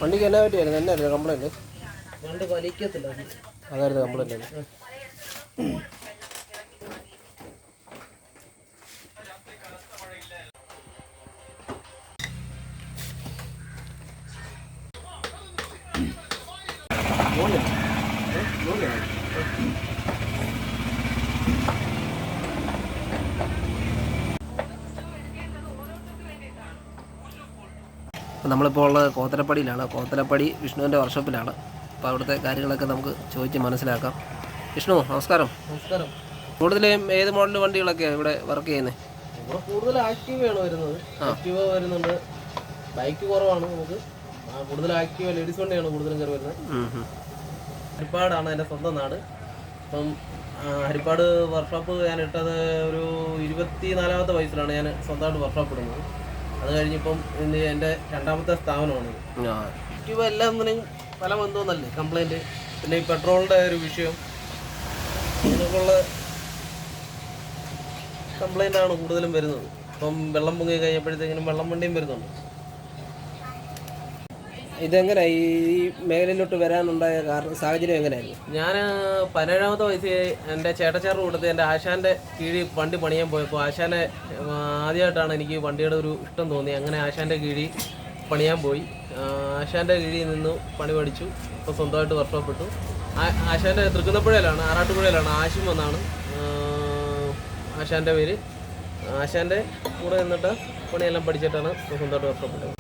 വണ്ടിക്ക് എന്നാ പറ്റിയായിരുന്നു? എന്നായിരുന്നു കംപ്ലൈൻറ്റ്? വണ്ടി വലിക്കത്തില്ല. അതായിരുന്നു കംപ്ലൈൻറ്റ്. നമ്മളിപ്പോൾ ഉള്ളത് കോത്തലപ്പടിയിലാണ്. കോത്തലപ്പടി വിഷ്ണുവിൻ്റെ വർക്ക്ഷോപ്പിലാണ്. അപ്പോൾ അവിടുത്തെ കാര്യങ്ങളൊക്കെ നമുക്ക് ചോദിച്ച് മനസ്സിലാക്കാം. വിഷ്ണു, നമസ്കാരം. നമസ്കാരം. കൂടുതലും ഏത് മോഡൽ വണ്ടികളൊക്കെയാണ് ഇവിടെ വർക്ക് ചെയ്യുന്നത്? ഇവിടെ കൂടുതൽ ആക്റ്റീവയാണ് വരുന്നത്. ആക്റ്റീവ വരുന്നുണ്ട്, ബൈക്ക് കുറവാണ് നമുക്ക്. കൂടുതൽ ആക്റ്റീവ ലേഡീസ് വണ്ടിയാണ് കൂടുതലും കയറി വരുന്നത്. ഹരിപ്പാടാണ് എൻ്റെ സ്വന്തം നാട്. അപ്പം ഹരിപ്പാട് വർക്ക്ഷോപ്പ് ഞാൻ ഇട്ടത് ഒരു 24ാമത്തെ വയസ്സിലാണ് ഞാൻ സ്വന്തമായിട്ട് വർക്ക്ഷോപ്പ് ഇടുന്നത്. അത് കഴിഞ്ഞിപ്പം എൻ്റെ രണ്ടാമത്തെ സ്ഥാപനമാണ്. ആക്റ്റീവ എല്ലാം പല ബന്ധമൊന്നല്ലേ കംപ്ലൈൻറ്റ്. പിന്നെ ഈ പെട്രോളിൻ്റെ ഒരു വിഷയം, ഇതിനൊക്കെയുള്ള കംപ്ലൈൻ്റാണ് കൂടുതലും വരുന്നത്. ഇപ്പം വെള്ളം പൊങ്ങി കഴിഞ്ഞപ്പോഴത്തേക്കിനും വെള്ളം വണ്ടിയും വരുന്നുണ്ട്. ഇതെങ്ങനെ ഈ മേഖലയിലോട്ട് വരാനുണ്ടായ സാഹചര്യം എങ്ങനെയായിരുന്നു? ഞാൻ 17ാമത്തെ വയസ്സിൽ എൻ്റെ ചേട്ടച്ചാറ് കൊടുത്ത് എൻ്റെ ആശാൻ്റെ കീഴിൽ വണ്ടി പണിയാൻ പോയപ്പോൾ ആശാനെ ആദ്യമായിട്ടാണ് എനിക്ക് വണ്ടിയുടെ ഒരു ഇഷ്ടം തോന്നി. അങ്ങനെ ആശാൻ്റെ കീഴിൽ പണിയാൻ പോയി. ആശാൻ്റെ കീഴിൽ നിന്ന് പണി പഠിച്ചു. ഇപ്പോൾ സ്വന്തമായിട്ട് വർക്ക്ഷോപ്പ് ഇട്ടു. ആശാൻ്റെ തൃക്കുന്നപ്പുഴയിലാണ്, ആറാട്ടുപുഴയിലാണ്. ആശിം എന്നാണ് ആശാൻ്റെ പേര്. ആശാൻ്റെ കൂടെ നിന്നിട്ട് പണിയെല്ലാം പഠിച്ചിട്ടാണ് സ്വന്തമായിട്ട് വർക്ക്ഷോപ്പ് ഇട്ടത്.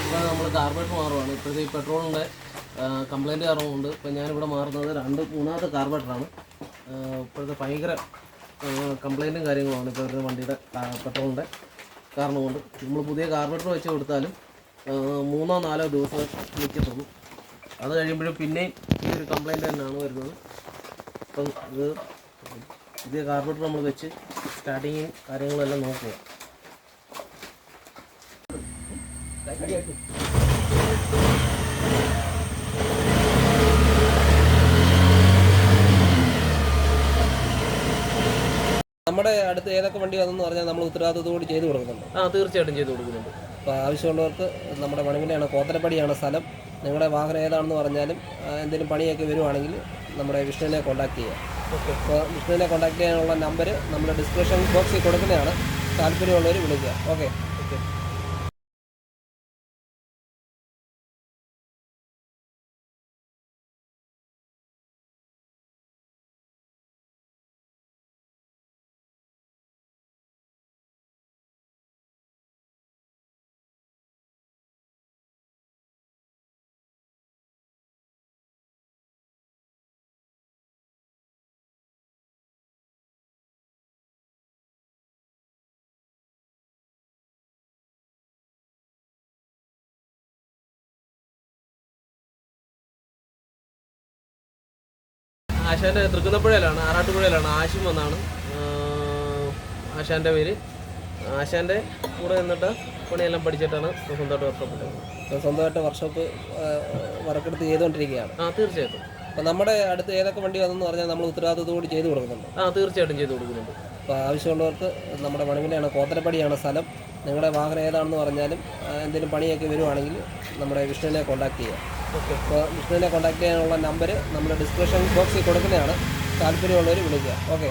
ഇപ്പോൾ നമ്മൾ കാർബറേറ്റർ മാറുവാണ്. ഇപ്പോഴത്തെ ഈ പെട്രോളിൻ്റെ കംപ്ലൈൻറ്റ് കാരണമുണ്ട്. ഇപ്പോൾ ഞാനിവിടെ മാറുന്നത് മൂന്നാമത്തെ കാർബറേറ്ററാണ്. ഇപ്പോഴത്തെ ഭയങ്കര കംപ്ലൈൻറ്റും കാര്യങ്ങളുമാണ് ഇപ്പോൾ ഒരു വണ്ടിയുടെ പെട്രോളിൻ്റെ കാരണം കൊണ്ട്. നമ്മൾ പുതിയ കാർബറേറ്റർ വെച്ച് കൊടുത്താലും 3-4 ദിവസം നിൽക്കത്തുള്ളൂ. അത് കഴിയുമ്പോഴും പിന്നെയും ഈ ഒരു കംപ്ലൈൻറ്റ് തന്നെയാണ് വരുന്നത്. അപ്പം ഇത് പുതിയ കാർബറേറ്റർ നമ്മൾ വെച്ച് സ്റ്റാർട്ടിങ്ങും കാര്യങ്ങളെല്ലാം നോക്കുക. നമ്മുടെ അടുത്ത് ഏതൊക്കെ വണ്ടി വന്നെന്ന് പറഞ്ഞാൽ നമ്മൾ ഉത്തരവാദിത്തത്തോട് ചെയ്തു കൊടുക്കുന്നുണ്ട്. തീർച്ചയായിട്ടും ചെയ്തു കൊടുക്കുന്നുണ്ട്. അപ്പോൾ ആവശ്യമുള്ളവർക്ക് നമ്മുടെ മണിമലയാണ്, കോത്തലപ്പടിയാണ് സ്ഥലം. നിങ്ങളുടെ വാഹനം ഏതാണെന്ന് പറഞ്ഞാലും എന്തെങ്കിലും പണിയൊക്കെ വരുവാണെങ്കിൽ നമ്മുടെ വിഷ്ണുവിനെ കോൺടാക്ട് ചെയ്യുക. അപ്പോൾ വിഷ്ണുവിനെ കോൺടാക്ട് ചെയ്യാനുള്ള നമ്പർ നമ്മൾ ഡിസ്ക്രിപ്ഷൻ ബോക്സിൽ കൊടുക്കുന്നതാണ്. താല്പര്യമുള്ളവർ വിളിക്കുക. ഓക്കെ. ആശാൻ്റെ തൃക്കുന്നപ്പുഴയിലാണ്, ആറാട്ടുപുഴയിലാണ്. ആശിം എന്നാണ് ആശാൻ്റെ പേര്. ആശാൻ്റെ കൂടെ നിന്നിട്ട് പണിയെല്ലാം പഠിച്ചിട്ടാണ് സ്വന്തമായിട്ട് വർക്ക്ഷോപ്പ് ഇട്ടത്. സ്വന്തമായിട്ട് വർക്ക്ഷോപ്പ് വർക്കെടുത്ത് ചെയ്തുകൊണ്ടിരിക്കുകയാണ്. തീർച്ചയായിട്ടും. അപ്പോൾ നമ്മുടെ അടുത്ത് ഏതൊക്കെ വണ്ടി വന്നെന്ന് പറഞ്ഞാൽ നമ്മൾ ഉത്തരവാദിത്തത്തോട് ചെയ്തു കൊടുക്കുന്നുണ്ട്. തീർച്ചയായിട്ടും ചെയ്തു കൊടുക്കുന്നുണ്ട്. അപ്പോൾ ആവശ്യമുള്ളവർക്ക് നമ്മുടെ മണിമലയാണ്, കോത്തലപ്പടിയാണ് സ്ഥലം. നിങ്ങളുടെ വാഹനം ഏതാണെന്ന് പറഞ്ഞാലും എന്തെങ്കിലും പണിയൊക്കെ വരുവാണെങ്കിൽ നമ്മുടെ വിഷ്ണുവിനെ കോൺടാക്ട് ചെയ്യുക. അപ്പോൾ വിഷ്ണുവിനെ കോൺടാക്ട് ചെയ്യാനുള്ള നമ്പർ നമ്മൾ ഡിസ്ക്രിപ്ഷൻ ബോക്സിൽ കൊടുക്കുന്നതാണ്. താല്പര്യമുള്ളവർ വിളിക്കുക. ഓക്കെ.